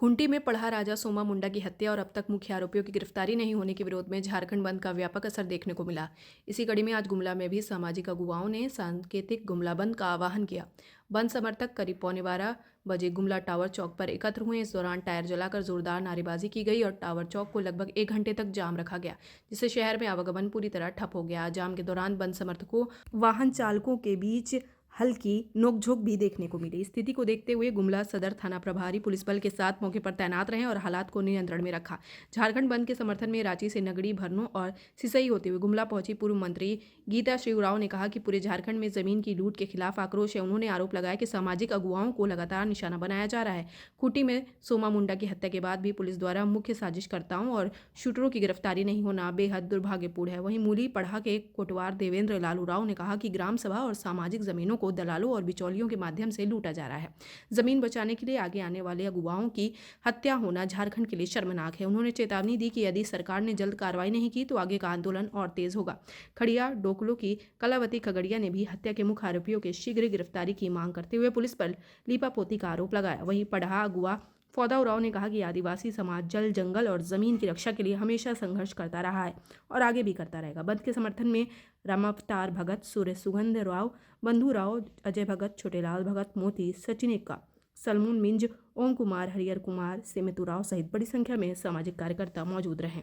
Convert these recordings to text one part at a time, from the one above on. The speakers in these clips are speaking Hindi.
खूंटी में पढ़ा राजा सोमा मुंडा की हत्या और अब तक मुख्य आरोपियों की गिरफ्तारी नहीं होने के विरोध में झारखंड बंद का व्यापक असर देखने को मिला। इसी कड़ी में आज गुमला में भी सामाजिक अगुवाओं ने सांकेतिक गुमला बंद का आह्वान किया। बंद समर्थक करीब 11:15 बजे गुमला टावर चौक पर एकत्र हुए। इस दौरान टायर जलाकर जोरदार नारेबाजी की गई और टावर चौक को लगभग 1 घंटे तक जाम रखा गया, जिससे शहर में आवागमन पूरी तरह ठप हो गया। जाम के दौरान बंद समर्थकों वाहन चालकों के बीच हल्की नोकझोंक भी देखने को मिली। स्थिति को देखते हुए गुमला सदर थाना प्रभारी पुलिस बल के साथ मौके पर तैनात रहे और हालात को नियंत्रण में रखा। झारखंड बंद के समर्थन में रांची से नगड़ी, भरनों और सिसई होते हुए गुमला पहुंची पूर्व मंत्री गीता शिवराव ने कहा कि पूरे झारखंड में जमीन की लूट के खिलाफ आक्रोश है। उन्होंने आरोप लगाया कि सामाजिक अगुवाओं को लगातार निशाना बनाया जा रहा है। खूंटी में सोमा मुंडा की हत्या के बाद भी पुलिस द्वारा मुख्य साजिशकर्ताओं और शूटरों की गिरफ्तारी नहीं होना बेहद दुर्भाग्यपूर्ण है। वहीं मूली पढ़ा के कोटवार देवेंद्र लालू राव ने कहा कि ग्राम सभा और सामाजिक जमीनों को दलालों और बिचौलियों के माध्यम से लूटा जा रहा है। जमीन बचाने के लिए आगे आने वाले अगुवाओं की हत्या होना झारखंड के लिए शर्मनाक है। उन्होंने चेतावनी दी कि यदि सरकार ने जल्द कार्रवाई नहीं की तो आगे का आंदोलन और तेज होगा। खड़िया डोकलो की कलावती खगड़िया ने भी हत्या के मुख्य आरोपियों के शीघ्र गिरफ्तारी की मांग करते हुए पुलिस पर लीपापोती का आरोप लगाया। वहीं पढ़ा अगुवा फौदाऊ राव ने कहा कि आदिवासी समाज जल, जंगल और जमीन की रक्षा के लिए हमेशा संघर्ष करता रहा है और आगे भी करता रहेगा। बंद के समर्थन में रामावतार भगत, सूर्य सुगंध राव, बंधु राव, अजय भगत, छोटेलाल भगत, मोती, सचिन एक्का, सलमून मिंज, ओम कुमार, हरियर कुमार, सेमितु राव सहित बड़ी संख्या में सामाजिक कार्यकर्ता मौजूद रहे।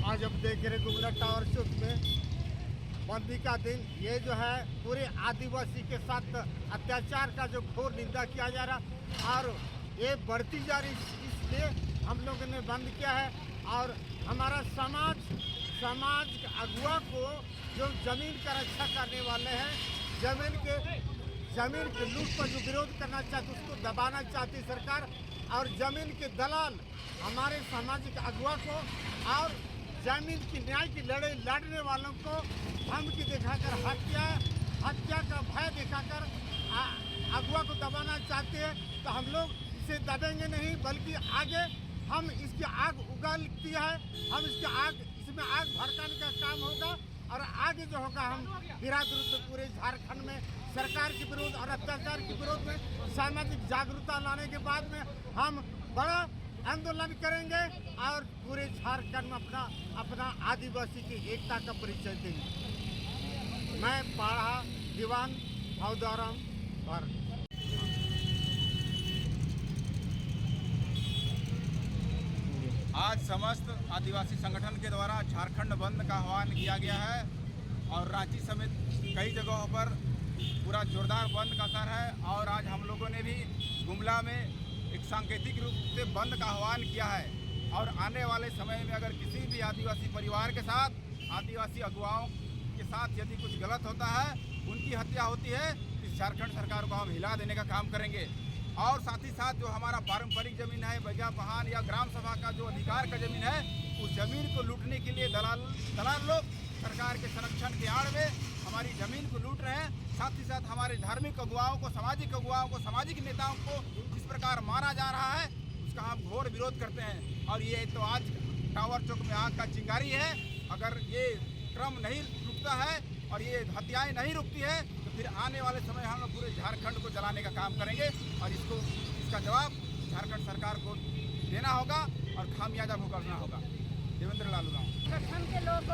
आज अब देख रहे गुमला टावर चौक में बंदी का दिन, ये जो है पूरे आदिवासी के साथ अत्याचार का जो घोर निंदा किया जा रहा और ये बढ़ती जा रही, इसलिए हम लोगों ने बंद किया है। और हमारा समाज अगुआ को जो जमीन का रक्षा करने वाले हैं, जमीन के लूट पर जो विरोध करना चाहते उसको दबाना चाहती सरकार, और जमीन के दलाल हमारे सामाजिक अगुआ को और जमीन की न्याय की लड़ाई लड़ने वालों को धमकी दिखाकर हत्या का भय दिखाकर अगुआ को दबाना चाहते हैं। तो हम लोग इसे दबेंगे नहीं, बल्कि आगे हम इसकी आग उगलती है, हम इसमें आग भड़काने का काम होगा। और आगे जो होगा हम विराट रूप में पूरे झारखंड में सरकार के विरोध और अत्याचार के विरोध में सामाजिक जागरूकता लाने के बाद में हम बड़ा आंदोलन करेंगे और पूरे झारखंड में अपना आदिवासी की एकता का परिचय देंगे। मैं पढ़ा दीवान फौदाराम भर। आज समस्त आदिवासी संगठन के द्वारा झारखंड बंद का आह्वान किया गया है और रांची समेत कई जगहों पर पूरा जोरदार बंद का असर है। और आज हम लोगों ने भी गुमला में एक सांकेतिक रूप से बंद का आह्वान किया है। और आने वाले समय में अगर किसी भी आदिवासी परिवार के साथ, आदिवासी अगुवाओं के साथ यदि कुछ गलत होता है, उनकी हत्या होती है, इस झारखंड सरकार को हम हिला देने का काम करेंगे। और साथ ही साथ जो हमारा पारंपरिक ज़मीन है, बजा बहान या ग्राम सभा का जो अधिकार का ज़मीन है, उस ज़मीन को लूटने के लिए दलाल लोग सरकार के संरक्षण की आड़ में हमारी ज़मीन को लूट रहे हैं। साथ ही साथ हमारे धार्मिक अगुवाओं को, सामाजिक अगुवाओं को, सामाजिक नेताओं को जिस प्रकार मारा जा रहा है, उसका हम घोर विरोध करते हैं। और ये तो आज टावर चौक में आग का चिंगारी है। अगर ये क्रम नहीं रुकता है और ये हत्याएँ नहीं रुकती है तो फिर आने वाले समय हम लोग पूरे झारखंड को जलाने का काम करेंगे और इसका जवाब झारखंड सरकार को देना होगा और खामियाजा भुगतना होगा। देवेंद्र लालू राव। झारखंड के लोग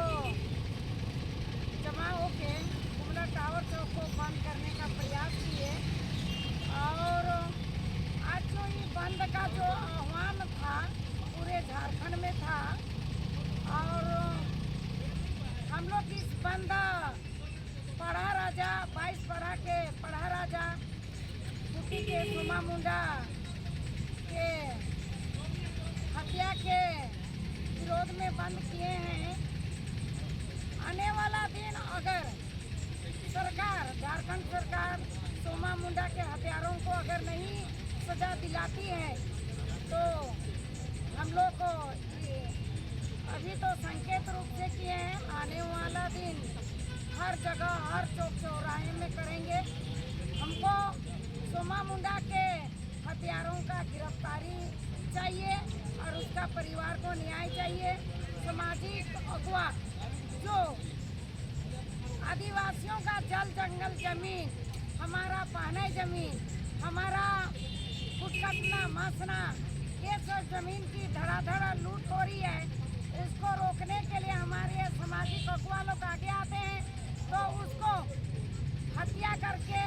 जमा होकर गुमला टावर चौक को बंद करने का प्रयास किए और आज जो ये बंद का जो आह्वान था पूरे झारखंड में था और हम लोग इस बंद पढ़ा राजा 22 पढ़ा के पढ़ा राजा खूंटी के सोमा मुंडा के हत्या के विरोध में बंद किए हैं। आने वाला दिन अगर सरकार, झारखंड सरकार सोमा मुंडा के हत्यारों को अगर नहीं सजा दिलाती है तो हम लोग को अभी तो संकेत रूप से किए हैं, आने वाला दिन हर जगह हर चौक चौराहे में करेंगे। हमको सोमा मुंडा के हत्यारों का गिरफ्तारी चाहिए और उसका परिवार को न्याय चाहिए। सामाजिक अगुवा जो आदिवासियों का जल, जंगल, जमीन, हमारा पहने जमीन, हमारा लूट कटना मसना ये सब जमीन की धड़ाधड़ लूट हो रही है। इसको रोकने के लिए हमारे सामाजिक अगुवा लोग आगे आते हैं तो उसको हत्या करके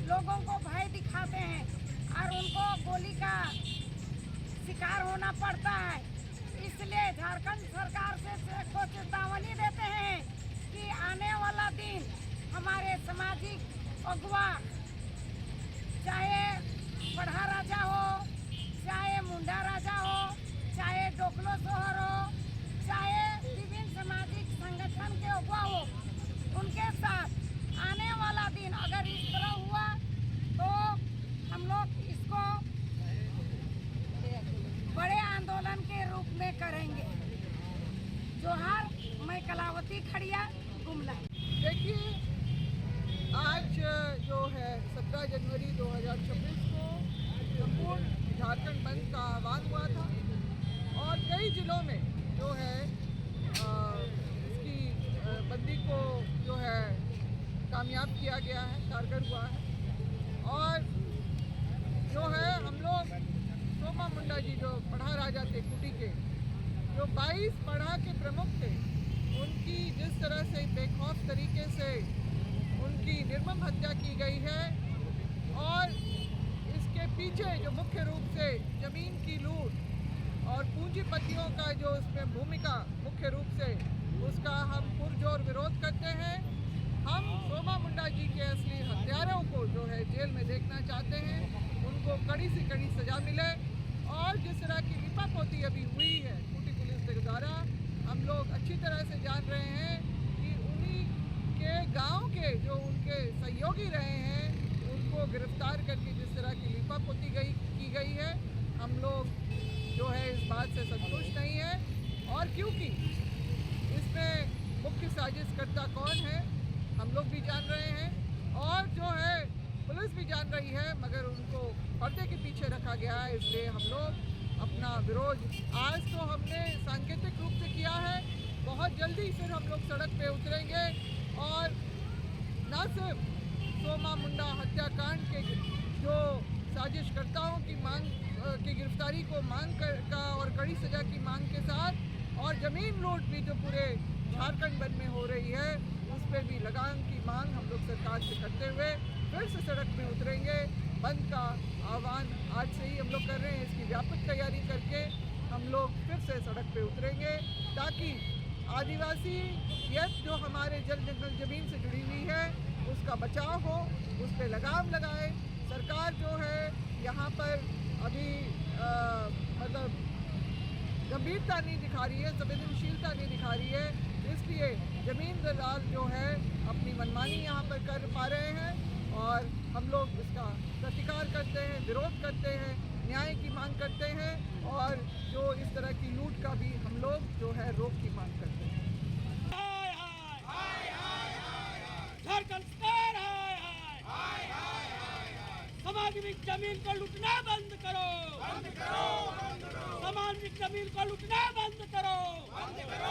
लोगों को भय दिखाते हैं और उनको गोली का शिकार होना पड़ता है। इसलिए झारखंड सरकार से को चेतावनी देते हैं कि आने वाला दिन हमारे सामाजिक अगुवा चाहे पढ़ा राजा हो, चाहे मुंडा राजा हो, चाहे डोकलो सोहर हो, चाहे विभिन्न सामाजिक संगठन के अगुवा हो, उनके साथ आने वाला दिन अगर इस तरह हुआ तो हम लोग इसको बड़े आंदोलन के रूप में करेंगे। जोहार, मैं कलावती खड़िया, गुमला। देखिए, आज जो है 17 जनवरी 2026 को संपूर्ण झारखंड बंद का आह्वान हुआ था और कई जिलों में जो है इसकी बंदी को जो है कामयाब किया गया है, कारगर हुआ है। और जो है हम लोग सोमा मुंडा जी जो पढ़ा राजा थे कुटी के, जो 22 पढ़ा के प्रमुख थे, उनकी जिस तरह से बेखौफ तरीके से उनकी निर्मम हत्या की गई है और इसके पीछे जो मुख्य रूप से ज़मीन की लूट और पूंजीपतियों का जो उसमें भूमिका मुख्य रूप से, उसका हम पुरजोर विरोध करते हैं। हम सोमा मुंडा जी के असली हत्यारों को जो है जेल में देखना चाहते हैं, उनको कड़ी से कड़ी सज़ा मिले। और जिस तरह की लिपापोती अभी हुई है कुटी पुलिस के द्वारा, हम लोग अच्छी तरह से जान रहे हैं कि उन्हीं के गांव के जो उनके सहयोगी रहे हैं, उनको गिरफ्तार करके जिस तरह की लिपापोती की गई है, हम लोग जो है इस बात से संतुष्ट नहीं है। और क्योंकि इसमें मुख्य साजिशकर्ता कौन है हम लोग भी जान रहे हैं और जो है पुलिस भी जान रही है, मगर उनको पर्दे के पीछे रखा गया है। इसलिए हम लोग अपना विरोध आज तो हमने सांकेतिक रूप से किया है, बहुत जल्दी फिर हम लोग सड़क पे उतरेंगे और न सिर्फ सोमा मुंडा हत्याकांड के जो साजिशकर्ताओं की मांग की गिरफ्तारी को मांग का और कड़ी सज़ा की मांग के साथ, और ज़मीन लूट भी जो पूरे झारखंड बंद में हो रही है, उस पर भी लगाम की मांग हम लोग सरकार से करते हुए फिर से सड़क में उतरेंगे। बंद का आह्वान आज से ही हम लोग कर रहे हैं, इसकी व्यापक तैयारी करके हम लोग फिर से सड़क पे उतरेंगे ताकि आदिवासी जो हमारे जल जंगल ज़मीन से जुड़ी हुई है उसका बचाव हो, उस पर लगाम लगाए। सरकार जो है यहाँ पर अभी मतलब गंभीरता नहीं दिखा रही है, संवेदनशीलता नहीं दिखा रही है, इसलिए ज़मीन दलाल जो है अपनी मनमानी यहाँ पर कर पा रहे हैं और हम लोग इसका प्रतिकार करते हैं, विरोध करते हैं, न्याय की मांग करते हैं और जो इस तरह की लूट का भी हम लोग जो है रोक की मांग करते हैं। झारखंड सरकार सामाजिक जमीन को लूटना बंद करो, सामाजिक जमीन को लूटना बंद करो।